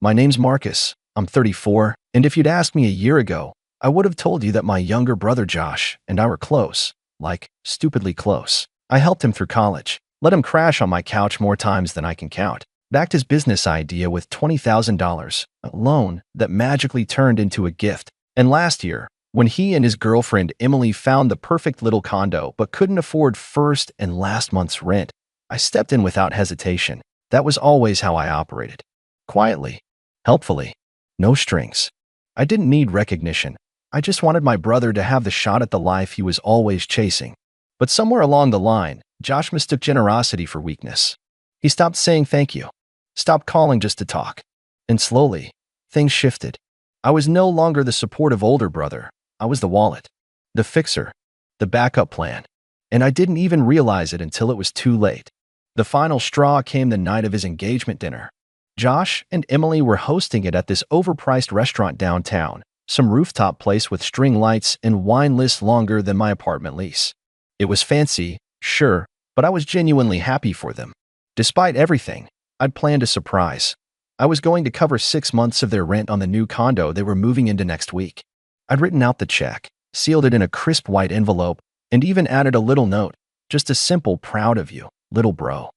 My name's Marcus. I'm 34, and if you'd asked me a year ago, I would have told you that my younger brother Josh and I were close, like stupidly close. I helped him through college, let him crash on my couch more times than I can count, backed his business idea with $20,000, a loan that magically turned into a gift. And last year, when he and his girlfriend Emily found the perfect little condo but couldn't afford first and last month's rent, I stepped in without hesitation. That was always how I operated. Quietly, helpfully, no strings. I didn't need recognition. I just wanted my brother to have the shot at the life he was always chasing. But somewhere along the line, Josh mistook generosity for weakness. He stopped saying thank you, stopped calling just to talk. And slowly, things shifted. I was no longer the supportive older brother. I was the wallet, the fixer, the backup plan. And I didn't even realize it until it was too late. The final straw came the night of his engagement dinner. Josh and Emily were hosting it at this overpriced restaurant downtown, some rooftop place with string lights and wine lists longer than my apartment lease. It was fancy, sure, but I was genuinely happy for them. Despite everything, I'd planned a surprise. I was going to cover 6 months of their rent on the new condo they were moving into next week. I'd written out the check, sealed it in a crisp white envelope, and even added a little note, just a simple "proud of you, little bro."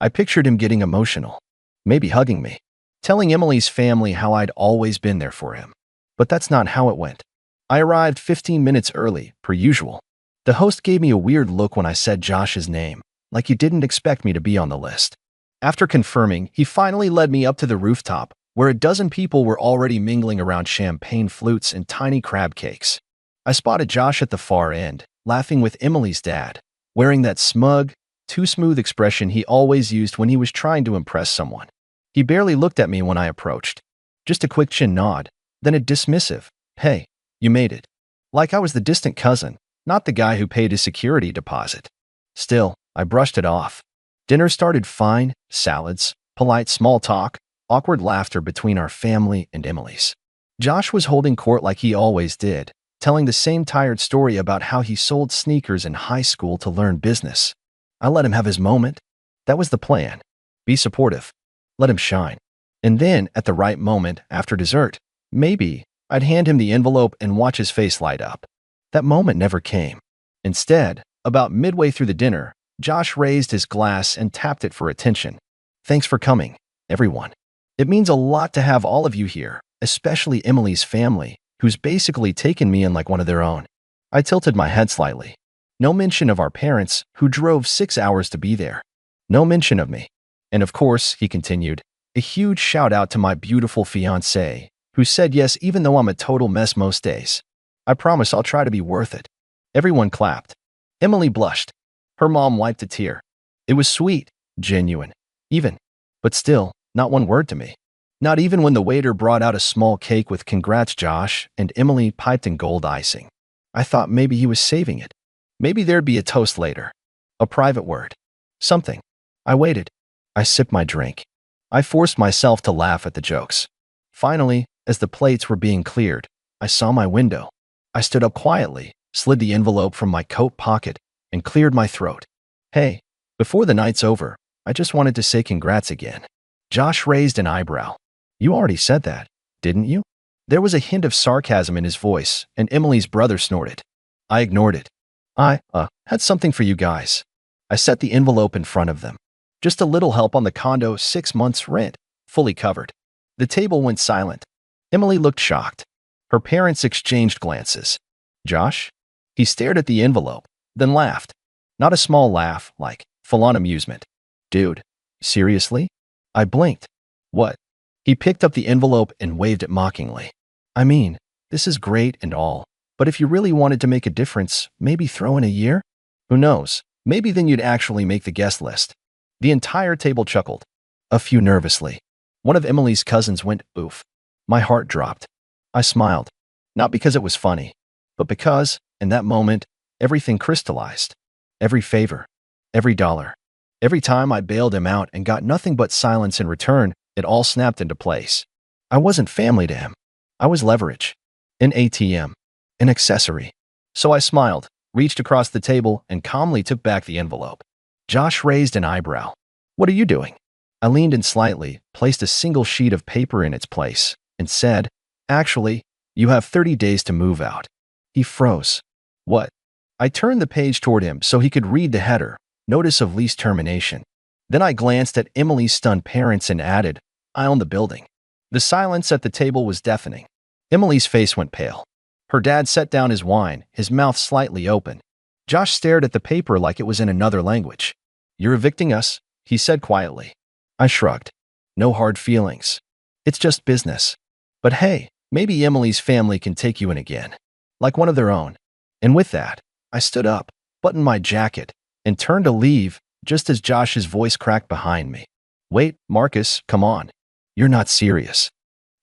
I pictured him getting emotional, maybe hugging me, telling Emily's family how I'd always been there for him. But that's not how it went. I arrived 15 minutes early, per usual. The host gave me a weird look when I said Josh's name, like he didn't expect me to be on the list. After confirming, he finally led me up to the rooftop, where a dozen people were already mingling around champagne flutes and tiny crab cakes. I spotted Josh at the far end, laughing with Emily's dad, wearing that smug, too smooth expression he always used when he was trying to impress someone. He barely looked at me when I approached. Just a quick chin nod, then a dismissive, "Hey, you made it." Like I was the distant cousin, not the guy who paid his security deposit. Still, I brushed it off. Dinner started fine, salads, polite small talk, awkward laughter between our family and Emily's. Josh was holding court like he always did, telling the same tired story about how he sold sneakers in high school to learn business. I let him have his moment. That was the plan. Be supportive. Let him shine. And then, at the right moment, after dessert, maybe I'd hand him the envelope and watch his face light up. That moment never came. Instead, about midway through the dinner, Josh raised his glass and tapped it for attention. "Thanks for coming, everyone. It means a lot to have all of you here, especially Emily's family, who's basically taken me in like one of their own." I tilted my head slightly. No mention of our parents, who drove 6 hours to be there. No mention of me. And of course, he continued, a huge shout out to my beautiful fiancée, who said yes even though I'm a total mess most days. I promise I'll try to be worth it. Everyone clapped. Emily blushed. Her mom wiped a tear. It was sweet, genuine, even. But still, not one word to me. Not even when the waiter brought out a small cake with "Congrats, Josh," and Emily piped in gold icing. I thought maybe he was saving it. Maybe there'd be a toast later. A private word. Something. I waited. I sipped my drink. I forced myself to laugh at the jokes. Finally, as the plates were being cleared, I saw my window. I stood up quietly, slid the envelope from my coat pocket, and cleared my throat. "Hey, before the night's over, I just wanted to say congrats again." Josh raised an eyebrow. "You already said that, didn't you?" There was a hint of sarcasm in his voice, and Emily's brother snorted. I ignored it. I had something for you guys." I set the envelope in front of them. Just a little help on the condo, 6 months' rent, fully covered. The table went silent. Emily looked shocked. Her parents exchanged glances. Josh? He stared at the envelope, then laughed. Not a small laugh, like full-on amusement. "Dude, seriously?" I blinked. "What?" He picked up the envelope and waved it mockingly. "I mean, this is great and all, but if you really wanted to make a difference, maybe throw in a year? Who knows? Maybe then you'd actually make the guest list." The entire table chuckled. A few nervously. One of Emily's cousins went, "Oof." My heart dropped. I smiled. Not because it was funny, but because, in that moment, everything crystallized. Every favor. Every dollar. Every time I bailed him out and got nothing but silence in return, it all snapped into place. I wasn't family to him. I was leverage. An ATM. An accessory. So I smiled, reached across the table, and calmly took back the envelope. Josh raised an eyebrow. "What are you doing?" I leaned in slightly, placed a single sheet of paper in its place, and said, "Actually, you have 30 days to move out." He froze. "What?" I turned the page toward him so he could read the header, Notice of Lease Termination. Then I glanced at Emily's stunned parents and added, "I own the building." The silence at the table was deafening. Emily's face went pale. Her dad set down his wine, his mouth slightly open. Josh stared at the paper like it was in another language. "You're evicting us," he said quietly. I shrugged. "No hard feelings. It's just business. But hey, maybe Emily's family can take you in again. Like one of their own." And with that, I stood up, buttoned my jacket, and turned to leave just as Josh's voice cracked behind me. "Wait, Marcus, come on. You're not serious."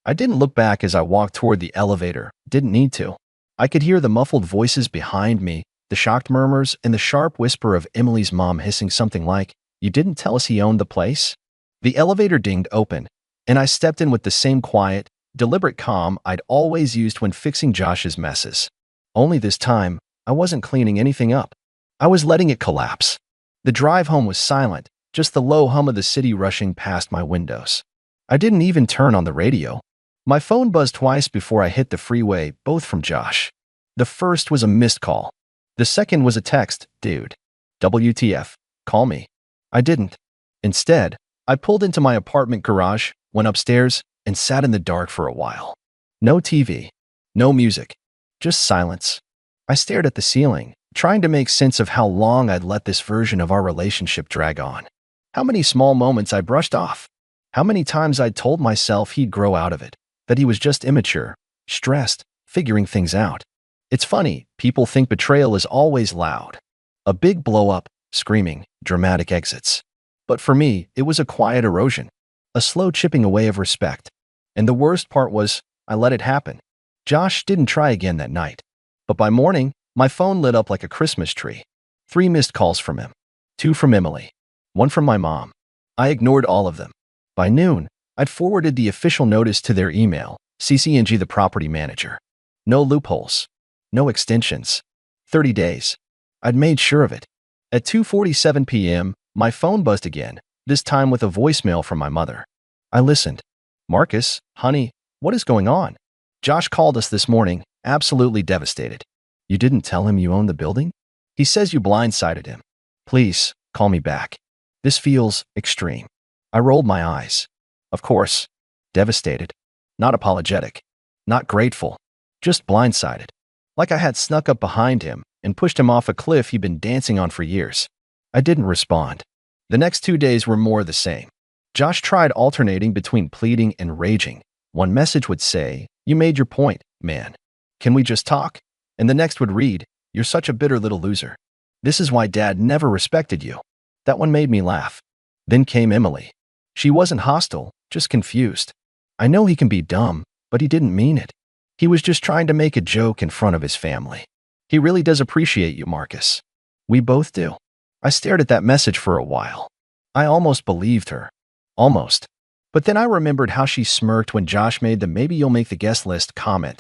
I didn't look back as I walked toward the elevator. Didn't need to. I could hear the muffled voices behind me, the shocked murmurs, and the sharp whisper of Emily's mom hissing something like, "You didn't tell us he owned the place?" The elevator dinged open, and I stepped in with the same quiet, deliberate calm I'd always used when fixing Josh's messes. Only this time, I wasn't cleaning anything up. I was letting it collapse. The drive home was silent, just the low hum of the city rushing past my windows. I didn't even turn on the radio. My phone buzzed twice before I hit the freeway, both from Josh. The first was a missed call. The second was a text, "Dude. WTF. Call me." I didn't. Instead, I pulled into my apartment garage, went upstairs, and sat in the dark for a while. No TV. No music. Just silence. I stared at the ceiling, trying to make sense of how long I'd let this version of our relationship drag on. How many small moments I brushed off. How many times I'd told myself he'd grow out of it, that he was just immature, stressed, figuring things out. It's funny, people think betrayal is always loud. A big blow-up, screaming, dramatic exits. But for me, it was a quiet erosion, a slow chipping away of respect. And the worst part was, I let it happen. Josh didn't try again that night. But by morning, my phone lit up like a Christmas tree. 3 missed calls from him. 2 from Emily. 1 from my mom. I ignored all of them. By noon, I'd forwarded the official notice to their email, CCNG the property manager. No loopholes. No extensions. 30 days. I'd made sure of it. At 2:47 p.m., my phone buzzed again, this time with a voicemail from my mother. I listened. "Marcus, honey, what is going on?" "Josh called us this morning, absolutely devastated." "You didn't tell him you own the building?" "He says you blindsided him." "Please, call me back. This feels extreme." I rolled my eyes. Of course. Devastated. Not apologetic. Not grateful. Just blindsided. Like I had snuck up behind him and pushed him off a cliff he'd been dancing on for years. I didn't respond. The next 2 days were more the same. Josh tried alternating between pleading and raging. One message would say, "You made your point, man. Can we just talk?" And the next would read, "You're such a bitter little loser. This is why Dad never respected you." That one made me laugh. Then came Emily. She wasn't hostile, just confused. "I know he can be dumb, but he didn't mean it. He was just trying to make a joke in front of his family. He really does appreciate you, Marcus." "We both do." I stared at that message for a while. I almost believed her. Almost. But then I remembered how she smirked when Josh made the "maybe you'll make the guest list" comment.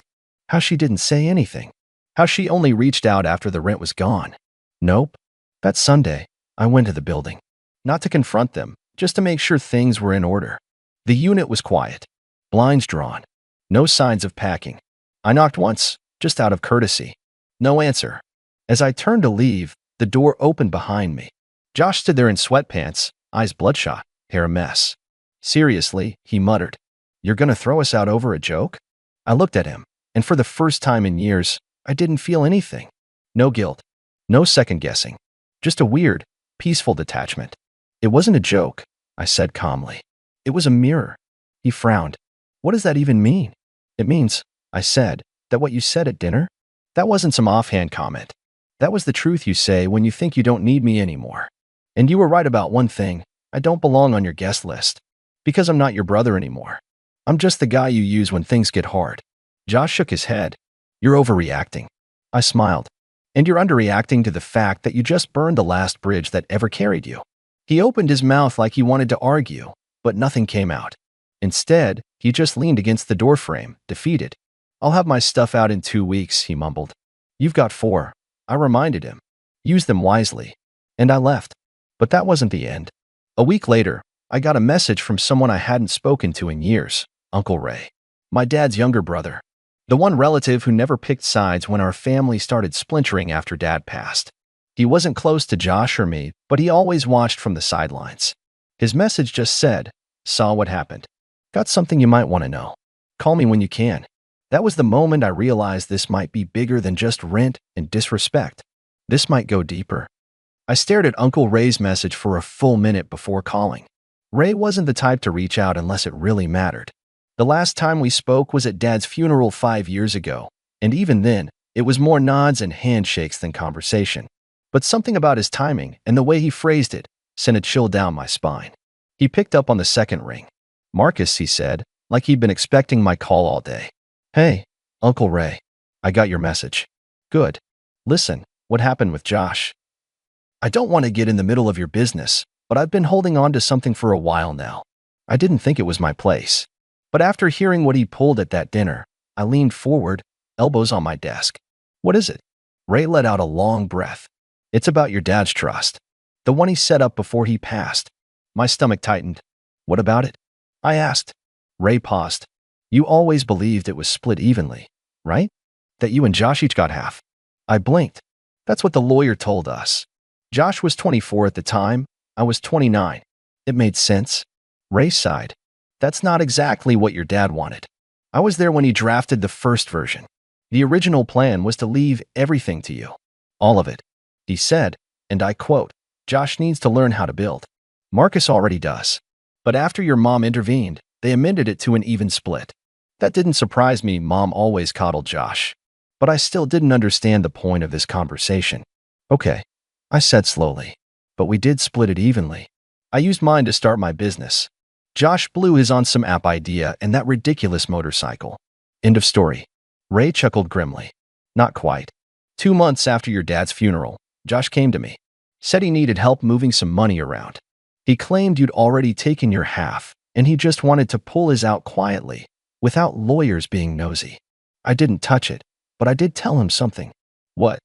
How she didn't say anything. How she only reached out after the rent was gone. Nope. That Sunday, I went to the building. Not to confront them, just to make sure things were in order. The unit was quiet. Blinds drawn. No signs of packing. I knocked once, just out of courtesy. No answer. As I turned to leave, the door opened behind me. Josh stood there in sweatpants, eyes bloodshot, hair a mess. "Seriously," he muttered. "You're gonna throw us out over a joke?" I looked at him, and for the first time in years, I didn't feel anything. No guilt. No second-guessing. Just a weird, peaceful detachment. "It wasn't a joke," I said calmly. "It was a mirror." He frowned. "What does that even mean?" "It means," I said, "that what you said at dinner? That wasn't some offhand comment. That was the truth you say when you think you don't need me anymore. And you were right about one thing. I don't belong on your guest list. Because I'm not your brother anymore. I'm just the guy you use when things get hard." Josh shook his head. "You're overreacting." I smiled. "And you're underreacting to the fact that you just burned the last bridge that ever carried you." He opened his mouth like he wanted to argue, but nothing came out. Instead, he just leaned against the doorframe, defeated. "I'll have my stuff out in 2 weeks," he mumbled. "You've got 4. I reminded him. "Use them wisely." And I left. But that wasn't the end. A week later, I got a message from someone I hadn't spoken to in years, Uncle Ray. My dad's younger brother. The one relative who never picked sides when our family started splintering after Dad passed. He wasn't close to Josh or me, but he always watched from the sidelines. His message just said, "Saw what happened. Got something you might want to know. Call me when you can." That was the moment I realized this might be bigger than just rent and disrespect. This might go deeper. I stared at Uncle Ray's message for a full minute before calling. Ray wasn't the type to reach out unless it really mattered. The last time we spoke was at Dad's funeral 5 years ago, and even then, it was more nods and handshakes than conversation. But something about his timing and the way he phrased it sent a chill down my spine. He picked up on the second ring. "Marcus," he said, like he'd been expecting my call all day. "Hey, Uncle Ray. I got your message." "Good. Listen, what happened with Josh?" "I don't want to get in the middle of your business, but I've been holding on to something for a while now. I didn't think it was my place. But after hearing what he pulled at that dinner, I leaned forward, elbows on my desk." "What is it?" Ray let out a long breath. "It's about your dad's trust. The one he set up before he passed." My stomach tightened. "What about it?" I asked. Ray paused. "You always believed it was split evenly, right? That you and Josh each got half." I blinked. "That's what the lawyer told us. Josh was 24 at the time. I was 29. It made sense." Ray sighed. "That's not exactly what your dad wanted. I was there when he drafted the first version. The original plan was to leave everything to you. All of it. He said, and I quote, 'Josh needs to learn how to build. Marcus already does. But after your mom intervened, they amended it to an even split.' That didn't surprise me. Mom always coddled Josh. But I still didn't understand the point of this conversation." "Okay," I said slowly. "But we did split it evenly. I used mine to start my business. Josh blew his on some app idea and that ridiculous motorcycle. End of story." Ray chuckled grimly. "Not quite. 2 months after your dad's funeral, Josh came to me. Said he needed help moving some money around. He claimed you'd already taken your half, and he just wanted to pull his out quietly, without lawyers being nosy. I didn't touch it, but I did tell him something." "What?"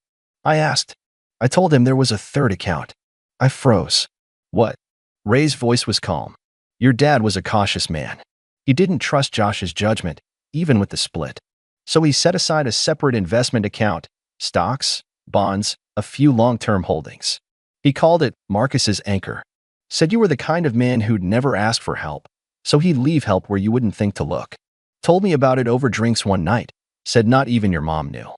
I asked. "I told him there was a third account." I froze. "What?" Ray's voice was calm. "Your dad was a cautious man. He didn't trust Josh's judgment, even with the split. So he set aside a separate investment account, stocks, bonds, a few long-term holdings. He called it Marcus's anchor. Said you were the kind of man who'd never ask for help, so he'd leave help where you wouldn't think to look. Told me about it over drinks one night. Said not even your mom knew."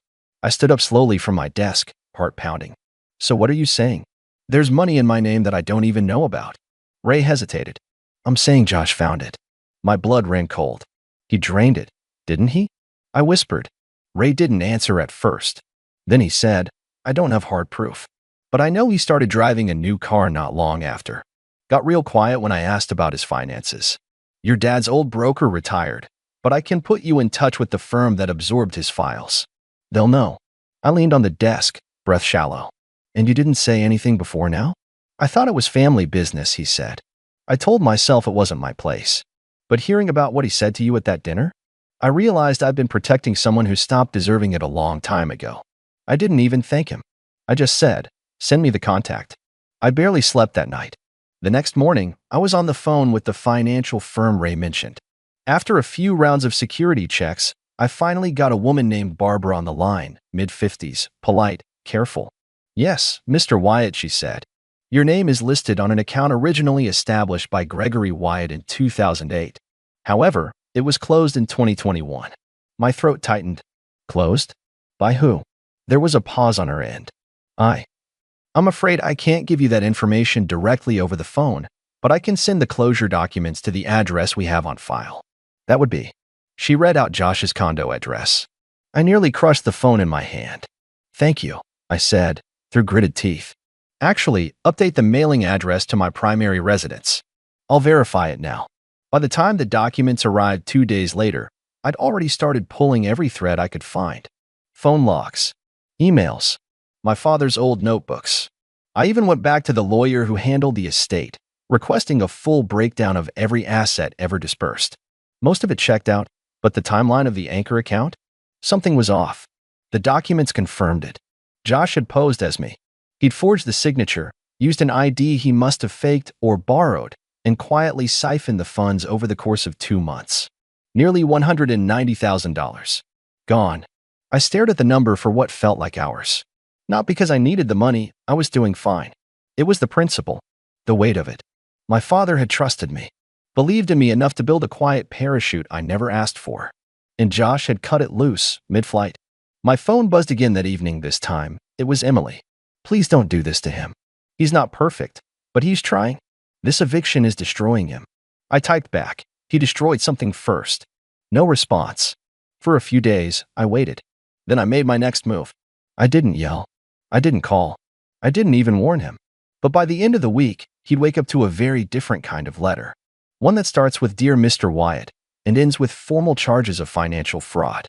I stood up slowly from my desk, heart pounding. "So what are you saying? There's money in my name that I don't even know about." Ray hesitated. "I'm saying Josh found it." My blood ran cold. "He drained it, didn't he?" I whispered. Ray didn't answer at first. Then he said, "I don't have hard proof, but I know he started driving a new car not long after. Got real quiet when I asked about his finances. Your dad's old broker retired, but I can put you in touch with the firm that absorbed his files. They'll know." I leaned on the desk, breath shallow. "And you didn't say anything before now?" "I thought it was family business," he said. I told myself it wasn't my place. But hearing about what he said to you at that dinner, I realized I'd been protecting someone who stopped deserving it a long time ago. I didn't even thank him. I just said, "Send me the contact." I barely slept that night. The next morning, I was on the phone with the financial firm Ray mentioned. After a few rounds of security checks, I finally got a woman named Barbara on the line, mid-50s, polite, careful. "Yes, Mr. Wyatt," she said. "Your name is listed on an account originally established by Gregory Wyatt in 2008. However, it was closed in 2021. My throat tightened. "Closed? By who?" There was a pause on her end. I'm afraid I can't give you that information directly over the phone, but I can send the closure documents to the address we have on file." "That would be." She read out Josh's condo address. I nearly crushed the phone in my hand. "Thank you," I said, through gritted teeth. "Actually, update the mailing address to my primary residence. I'll verify it now." By the time the documents arrived 2 days later, I'd already started pulling every thread I could find. Phone logs, emails, my father's old notebooks. I even went back to the lawyer who handled the estate, requesting a full breakdown of every asset ever dispersed. Most of it checked out, but the timeline of the anchor account? Something was off. The documents confirmed it. Josh had posed as me. He'd forged the signature, used an ID he must have faked or borrowed, and quietly siphoned the funds over the course of 2 months. Nearly $190,000. Gone. I stared at the number for what felt like hours. Not because I needed the money, I was doing fine. It was the principle, the weight of it. My father had trusted me, believed in me enough to build a quiet parachute I never asked for. And Josh had cut it loose, mid-flight. My phone buzzed again that evening. This time, it was Emily. Please don't do this to him. He's not perfect, but he's trying. This eviction is destroying him. I typed back. He destroyed something first. No response. For a few days, I waited. Then I made my next move. I didn't yell. I didn't call. I didn't even warn him. But by the end of the week, he'd wake up to a very different kind of letter. One that starts with Dear Mr. Wyatt and ends with formal charges of financial fraud.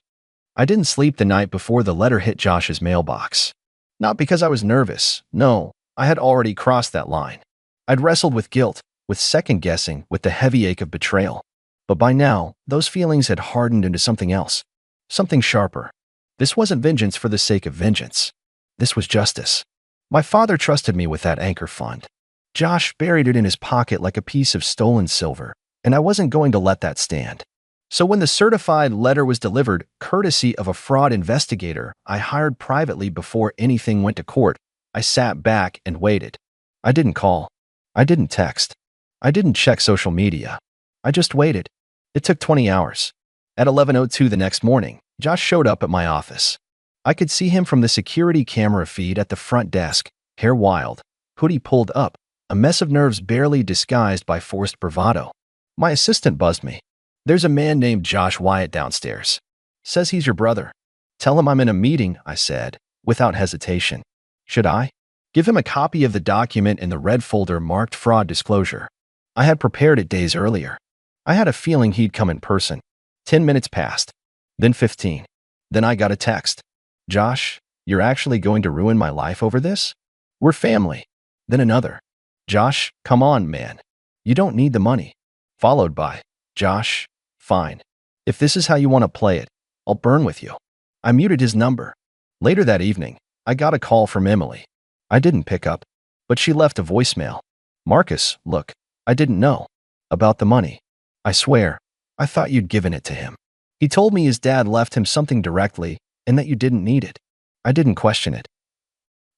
I didn't sleep the night before the letter hit Josh's mailbox. Not because I was nervous. No, I had already crossed that line. I'd wrestled with guilt, with second-guessing, with the heavy ache of betrayal. But by now, those feelings had hardened into something else. Something sharper. This wasn't vengeance for the sake of vengeance. This was justice. My father trusted me with that anchor fund. Josh buried it in his pocket like a piece of stolen silver, and I wasn't going to let that stand. So when the certified letter was delivered, courtesy of a fraud investigator I hired privately before anything went to court, I sat back and waited. I didn't call. I didn't text. I didn't check social media. I just waited. It took 20 hours. At 11:02 the next morning, Josh showed up at my office. I could see him from the security camera feed at the front desk, hair wild, hoodie pulled up, a mess of nerves barely disguised by forced bravado. My assistant buzzed me. There's a man named Josh Wyatt downstairs. Says he's your brother. Tell him I'm in a meeting, I said, without hesitation. Should I? Give him a copy of the document in the red folder marked fraud disclosure. I had prepared it days earlier. I had a feeling he'd come in person. 10 minutes passed. Then 15. Then I got a text. Josh, you're actually going to ruin my life over this? We're family. Then another. Josh, come on, man. You don't need the money. Followed by, Josh, fine. If this is how you want to play it, I'll burn with you. I muted his number. Later that evening, I got a call from Emily. I didn't pick up, but she left a voicemail. Marcus, look, I didn't know about the money. I swear, I thought you'd given it to him. He told me his dad left him something directly and that you didn't need it. I didn't question it.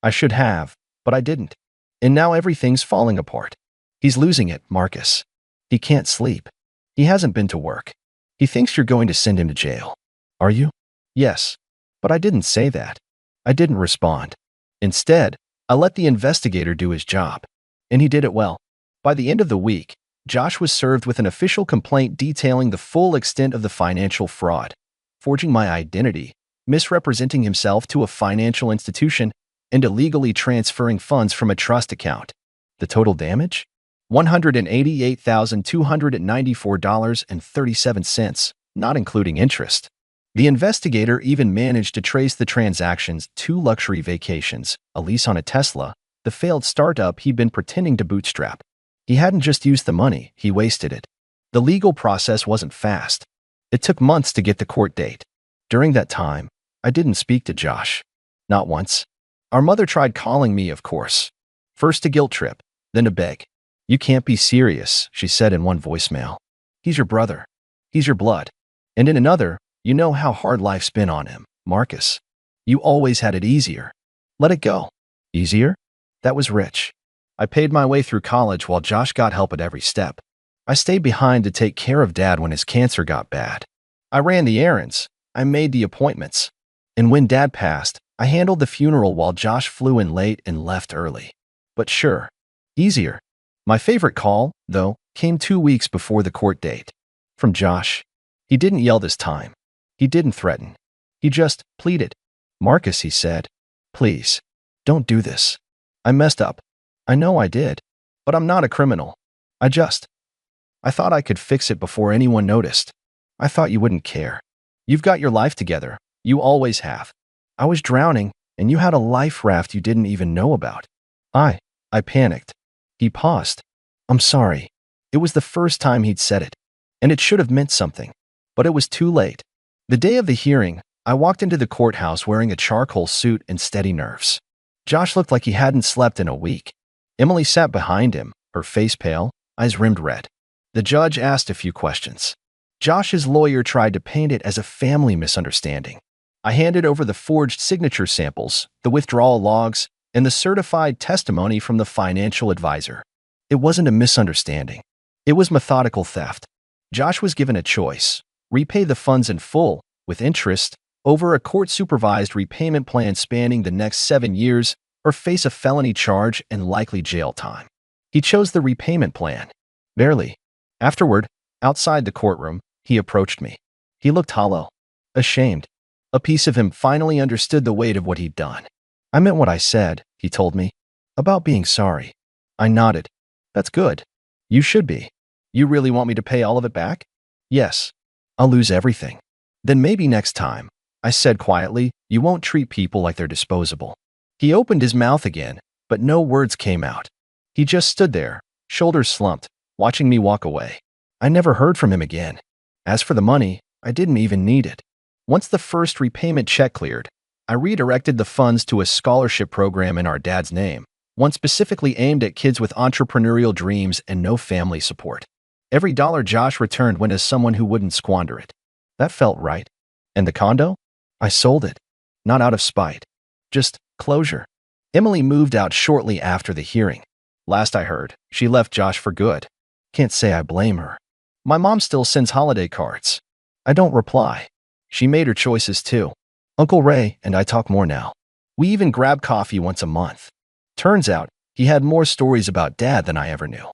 I should have, but I didn't. And now everything's falling apart. He's losing it, Marcus. He can't sleep. He hasn't been to work. He thinks you're going to send him to jail. Are you? Yes. But I didn't say that. I didn't respond. Instead, I let the investigator do his job. And he did it well. By the end of the week, Josh was served with an official complaint detailing the full extent of the financial fraud, forging my identity, misrepresenting himself to a financial institution, and illegally transferring funds from a trust account. The total damage? $188,294.37, not including interest. The investigator even managed to trace the transactions: 2 luxury vacations, a lease on a Tesla, the failed startup he'd been pretending to bootstrap. He hadn't just used the money, he wasted it. The legal process wasn't fast. It took months to get the court date. During that time, I didn't speak to Josh. Not once. Our mother tried calling me, of course. First to guilt trip, then to beg. You can't be serious, she said in one voicemail. He's your brother. He's your blood. And in another, you know how hard life's been on him, Marcus. You always had it easier. Let it go. Easier? That was rich. I paid my way through college while Josh got help at every step. I stayed behind to take care of Dad when his cancer got bad. I ran the errands. I made the appointments. And when Dad passed, I handled the funeral while Josh flew in late and left early. But sure, easier. My favorite call, though, came 2 weeks before the court date. From Josh. He didn't yell this time. He didn't threaten. He just pleaded. Marcus, he said, please, don't do this. I messed up. I know I did. But I'm not a criminal. I thought I could fix it before anyone noticed. I thought you wouldn't care. You've got your life together. You always have. I was drowning, and you had a life raft you didn't even know about. I panicked. He paused. I'm sorry. It was the first time he'd said it, and it should have meant something. But it was too late. The day of the hearing, I walked into the courthouse wearing a charcoal suit and steady nerves. Josh looked like he hadn't slept in a week. Emily sat behind him, her face pale, eyes rimmed red. The judge asked a few questions. Josh's lawyer tried to paint it as a family misunderstanding. I handed over the forged signature samples, the withdrawal logs, and the certified testimony from the financial advisor. It wasn't a misunderstanding. It was methodical theft. Josh was given a choice: repay the funds in full, with interest, over a court-supervised repayment plan spanning the next 7 years, or face a felony charge and likely jail time. He chose the repayment plan. Barely. Afterward, outside the courtroom, he approached me. He looked hollow, ashamed. A piece of him finally understood the weight of what he'd done. I meant what I said, he told me, about being sorry. I nodded. That's good. You should be. You really want me to pay all of it back? Yes. I'll lose everything. Then maybe next time, I said quietly, you won't treat people like they're disposable. He opened his mouth again, but no words came out. He just stood there, shoulders slumped, watching me walk away. I never heard from him again. As for the money, I didn't even need it. Once the first repayment check cleared, I redirected the funds to a scholarship program in our dad's name, one specifically aimed at kids with entrepreneurial dreams and no family support. Every dollar Josh returned went to someone who wouldn't squander it. That felt right. And the condo? I sold it. Not out of spite. Just closure. Emily moved out shortly after the hearing. Last I heard, she left Josh for good. Can't say I blame her. My mom still sends holiday cards. I don't reply. She made her choices too. Uncle Ray and I talk more now. We even grab coffee once a month. Turns out, he had more stories about Dad than I ever knew.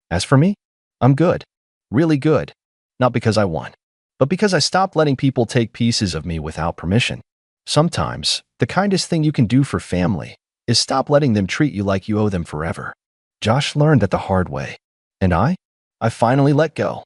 As for me, I'm good. Really good. Not because I won, but because I stopped letting people take pieces of me without permission. Sometimes, the kindest thing you can do for family is stop letting them treat you like you owe them forever. Josh learned that the hard way. And I finally let go.